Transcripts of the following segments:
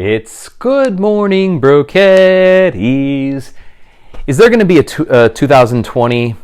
It's Good Morning Brochetties. Is there going to be a 2020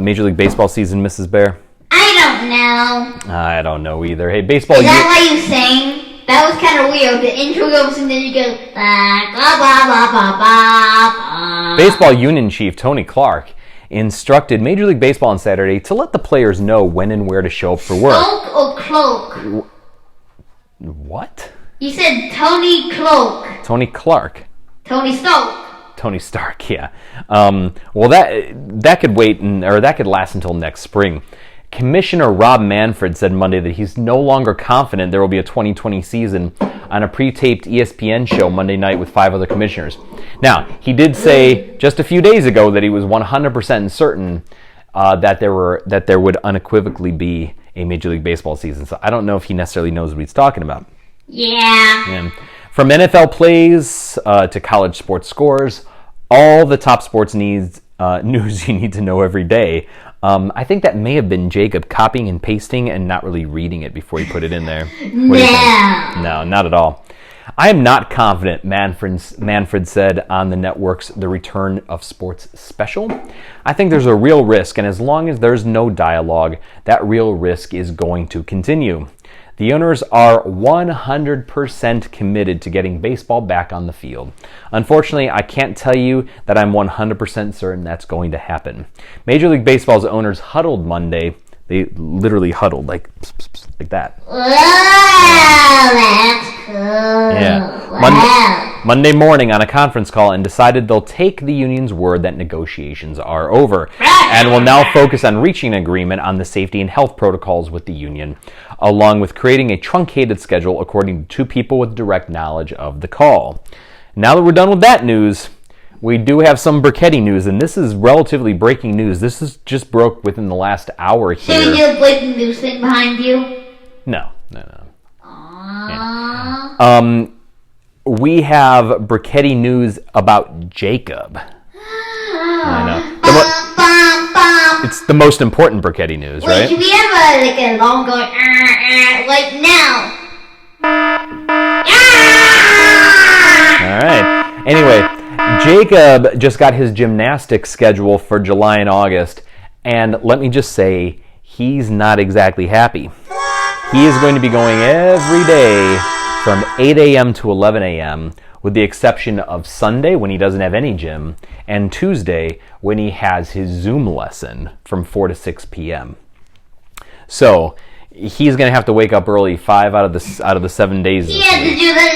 Major League Baseball season, Mrs. Bear? I don't know. I don't know either. Hey, baseball... Is that why you sang? That was kind of weird. The intro goes and then you go... Blah, blah, blah, blah, blah, blah. Baseball Union Chief Tony Clark instructed Major League Baseball on Saturday to let the players know when and where to show up for work. Cloak or cloak? What? You said Tony Cloak. Tony Clark. Tony Stoke. Tony Stark, yeah. Well, that could wait, or that could last until next spring. Commissioner Rob Manfred said Monday that he's no longer confident there will be a 2020 season on a pre-taped ESPN show Monday night with 5 other commissioners. Now, he did say just a few days ago that he was 100% certain that there would unequivocally be a Major League Baseball season. So I don't know if he necessarily knows what he's talking about. Yeah. From NFL plays to college sports scores, all the top sports news you need to know every day. I think that may have been Jacob copying and pasting and not really reading it before he put it in there. No, not at all. I am not confident, Manfred said on the network's The Return of Sports special. I think there's a real risk, and as long as there's no dialogue, that real risk is going to continue. The owners are 100% committed to getting baseball back on the field. Unfortunately, I can't tell you that I'm 100% certain that's going to happen. Major League Baseball's owners huddled Monday. They literally huddled like that. Wow, that's cool. Yeah. Wow. Monday morning on a conference call and decided they'll take the union's word that negotiations are over and will now focus on reaching an agreement on the safety and health protocols with the union, along with creating a truncated schedule according to 2 people with direct knowledge of the call. Now that we're done with that news, we do have some Burketti news, and this is relatively breaking news. This is just broke within the last hour here. Should we do a breaking news thing behind you? No. Aww. Yeah. We have Burketti news about Jacob. I know. It's the most important Burketti news, Wait, right? Should we have a long going like now? All right. Anyway, Jacob just got his gymnastics schedule for July and August, and let me just say, he's not exactly happy. He is going to be going every day from 8 a.m. to 11 a.m., with the exception of Sunday when he doesn't have any gym, and Tuesday when he has his Zoom lesson from 4 to 6 p.m. So he's going to have to wake up early 5 out of the 7 days. He had to do that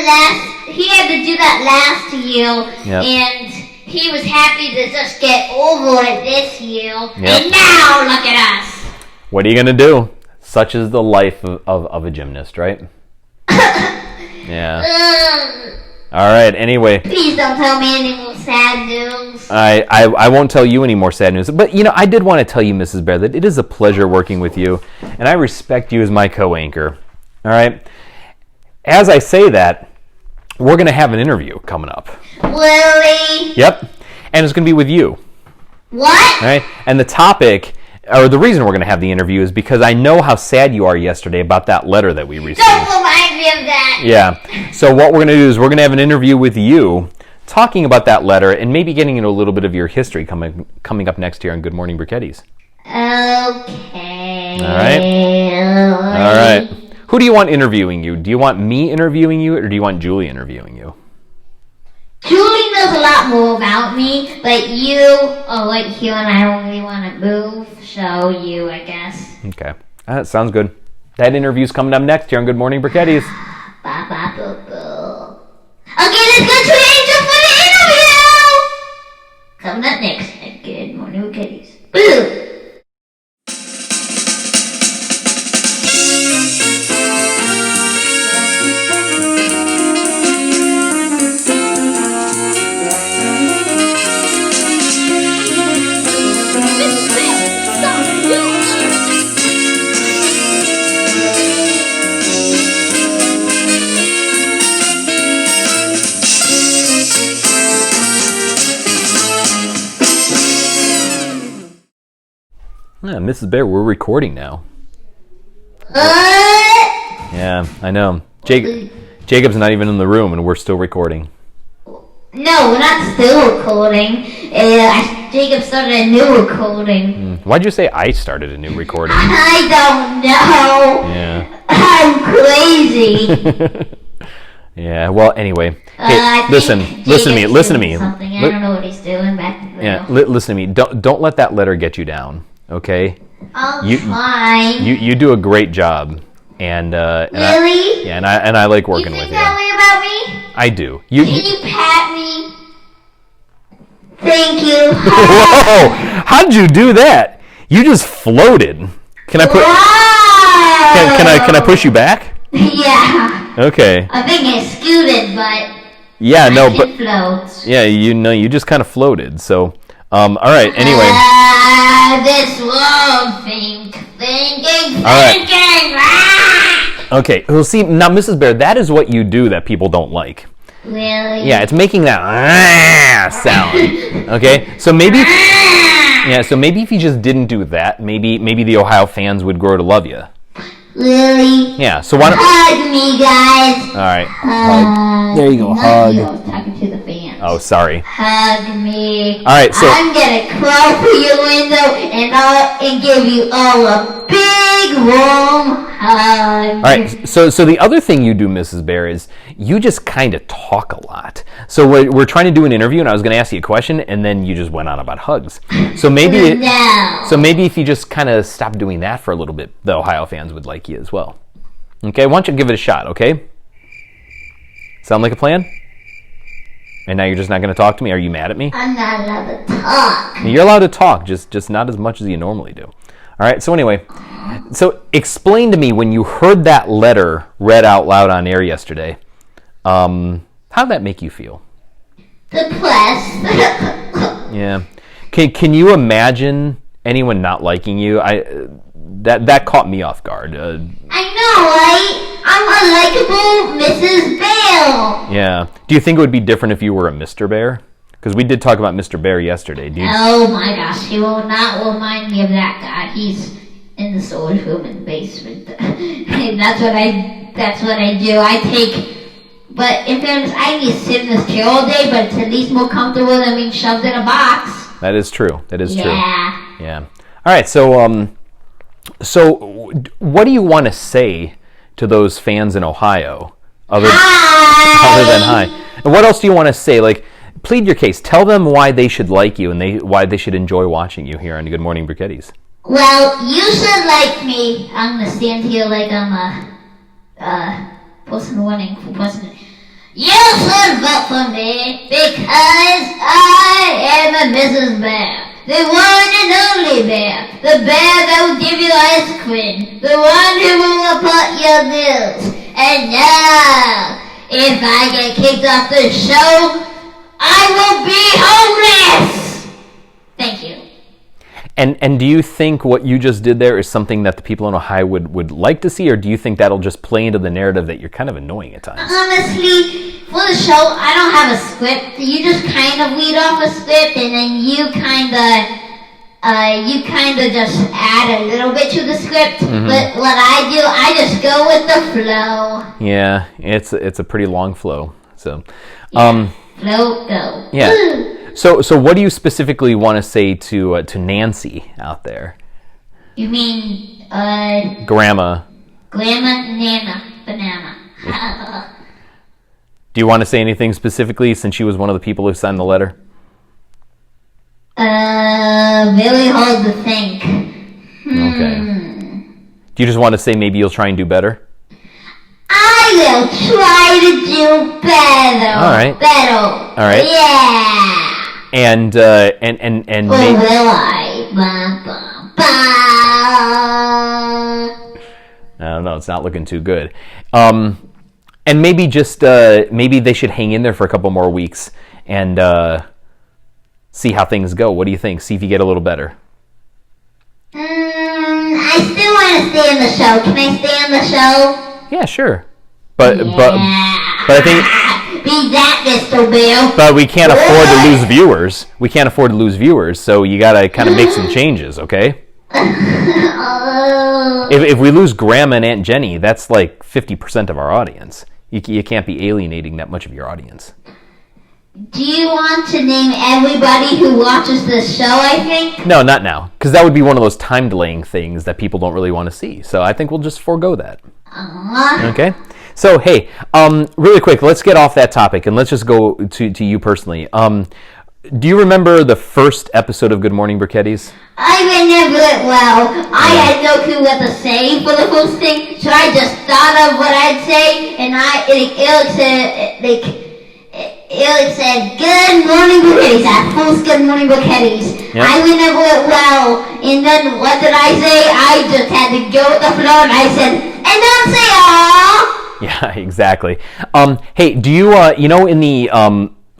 last year, Yep. and he was happy to just get over it this year. Yep. And now look at us. What are you going to do? Such is the life of a gymnast, right? Yeah. All right, anyway. Please don't tell me any more sad news. I won't tell you any more sad news. But, I did want to tell you, Mrs. Bear, that it is a pleasure working with you, and I respect you as my co-anchor. All right? As I say that, we're going to have an interview coming up. Really? Yep. And it's going to be with you. What? All right? And the topic, or the reason we're going to have the interview is because I know how sad you are yesterday about that letter that we received. Don't remind me of that. Yeah. So what we're going to do is we're going to have an interview with you talking about that letter and maybe getting into a little bit of your history coming up next year on Good Morning Brochetties. Okay. All right. Who do you want interviewing you? Do you want me interviewing you or do you want Julie interviewing you? Julie knows a lot more about me, but you are right here and I don't really want to move, so you, I guess. Okay. That sounds good. That interview's coming up next here on Good Morning Brochetties. Ba ba boo boo. Okay, let's go to Angel for the interview! Coming up next at Good Morning Brochetties. Boo! Yeah, Mrs. Bear, we're recording now. Yeah, I know. Jacob's not even in the room, and we're still recording. No, we're not still recording. Jacob started a new recording. Why'd you say I started a new recording? I don't know. Yeah. I'm crazy. Yeah. Well, anyway. I Hey, listen to me. Listen to me. Something. I don't know what he's doing back there. Yeah. Listen to me. Don't let that letter get you down. Okay. I'll try. You do a great job. And really? And I like working with you. You think that way about me? I do. Can you pat me? Thank you. Whoa! How'd you do that? You just floated. Can I put? Wow! Can I push you back? Yeah. Okay. I think I scooted, but yeah, no, I but can float. yeah, you just kind of floated. So, all right. Anyway. This world thinking. Okay. Well, see now, Mrs. Bear, that is what you do that people don't like. Really? Yeah, it's making that sound. Okay, so maybe, if you just didn't do that, maybe the Ohio fans would grow to love you. Really? Yeah. So why don't? Hug me, guys. All right. Hug. There you go. Hug. I was talking to the fans. Oh, sorry. Hug me. All right. So I'm gonna crawl through your window and give you all a big warm hug. all right. So the other thing you do, Mrs. Bear, is you just kind of talk a lot. So we're trying to do an interview, and I was going to ask you a question, and then you just went on about hugs. So maybe No. So maybe if you just kind of stop doing that for a little bit, the Ohio fans would like you as well. Okay, why don't you give it a shot, okay? Sound like a plan? And now you're just not going to talk to me? Are you mad at me? I'm not allowed to talk. You're allowed to talk, just not as much as you normally do. All right, so anyway, so explain to me when you heard that letter read out loud on air yesterday, how did that make you feel? Depressed. Yeah. Can you imagine anyone not liking you? That caught me off guard. I know, right? I'm a likable Mrs. Bell. Yeah. Do you think it would be different if you were a Mr. Bear? Because we did talk about Mr. Bear yesterday. Oh my gosh, he will not remind me of that guy. He's in the storage room in the basement. That's what I do. But in fairness, I need to sit in this chair all day, but it's at least more comfortable than being shoved in a box. That is true. True. Yeah. All right. So what do you want to say to those fans in Ohio, other than hi? And what else do you want to say? Like, plead your case. Tell them why they should like you and why they should enjoy watching you here on Good Morning Briquettis. Well, you should like me. I'm gonna stand here like I'm a person running for president. You should vote for me because I am a Mrs. Bear. The one and only bear. The bear that will give you ice cream. The one who will report your news. And now, if I get kicked off the show, I will be homeless! Thank you. And do you think what you just did there is something that the people in Ohio would like to see, or do you think that'll just play into the narrative that you're kind of annoying at times? Honestly, for the show, I don't have a script. You just kind of read off a script, and then you kind of just add a little bit to the script. Mm-hmm. But what I do, I just go with the flow. Yeah, it's a pretty long flow. So, flow, go. Yeah. Woo. So what do you specifically want to say to Nancy out there? You mean Grandma, Nana, banana. Do you want to say anything specifically since she was one of the people who signed the letter? Really hard to think. Okay. Do you just want to say maybe you'll try and do better? I will try to do better. All right. Better. All right. Yeah. And or will I? I don't know. It's not looking too good. And maybe just maybe they should hang in there for a couple more weeks and see how things go. What do you think? See if you get a little better. I still want to stay in the show. Can I stay on the show? Yeah, sure. But I think. Be that, Mr. Bill. But we can't afford to lose viewers. We can't afford to lose viewers, so you gotta kind of make some changes, okay? If we lose Grandma and Aunt Jenny, that's like 50% of our audience. you can't be alienating that much of your audience. Do you want to name everybody who watches this show, I think? No, not now, because that would be one of those time delaying things that people don't really want to see. So I think we'll just forego that. Okay? So, hey, really quick, let's get off that topic, and let's just go to you personally. Do you remember the first episode of Good Morning Burkettis? I remember it well. I had no clue what to say for the first thing, so I just thought of what I'd say, and Eric said, "Good morning, Burkettis." I post "Good morning, Burkettis." Yep. I remember it well, and then what did I say? I just had to go with the flow, and I said, "And don't say aww." Yeah, exactly. Hey, do you, in the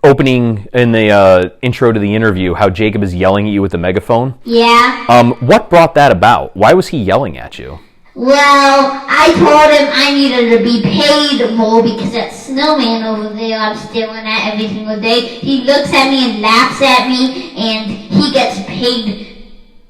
opening, in the intro to the interview, how Jacob is yelling at you with the megaphone? Yeah. What brought that about? Why was he yelling at you? Well, I told him I needed to be paid more because that snowman over there I'm staring at every single day, he looks at me and laughs at me, and he gets paid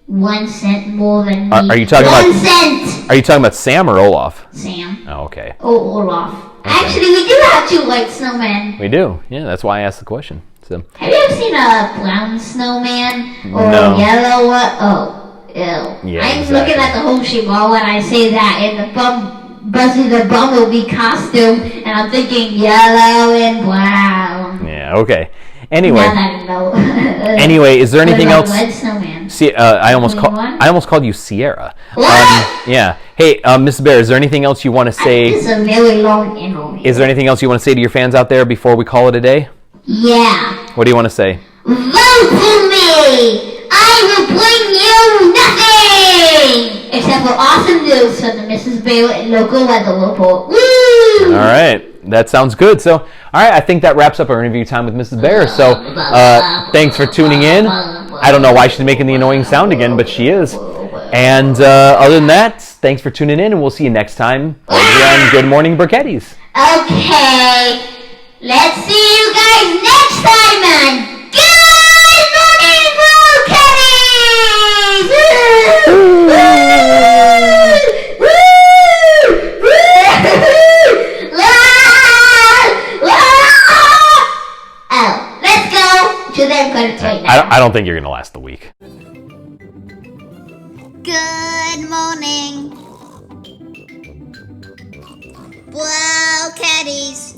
1 cent more than me. Are you talking 1 cent! Are you talking about Sam or Olaf? Sam. Oh, okay. Oh, Olaf. Okay. Actually, we do have 2 white snowmen. We do. Yeah, that's why I asked the question. So. Have you ever seen a brown snowman? Or No. a yellow one? Oh. Ew. Yeah, I'm exactly. looking at the Hoshi ball when I say that in the Buzzy the Bumblebee costume, and I'm thinking yellow and brown. Yeah, okay. Anyway. Now that I know. Anyway, is there anything else? Red snowman. See, I almost called you Sierra. What? Yeah. Hey, Mrs. Bear, is there anything else you want to say? It's a very long intro. Is there anything else you want to say to your fans out there before we call it a day? Yeah. What do you want to say? Vote for me! I will bring you nothing! Except for awesome news from the Mrs. Bear local weather report. Woo! All right. That sounds good. So, all right, I think that wraps up our interview time with Mrs. Bear. So, thanks for tuning in. I don't know why she's making the annoying sound again, but she is. And other than that, thanks for tuning in, and we'll see you next time over on Good Morning Burkettis. Okay. Let's see you guys next time on Good Morning Oh, let's go to their credits right now. I don't think you're going to last the week. Good morning. Well, caddies.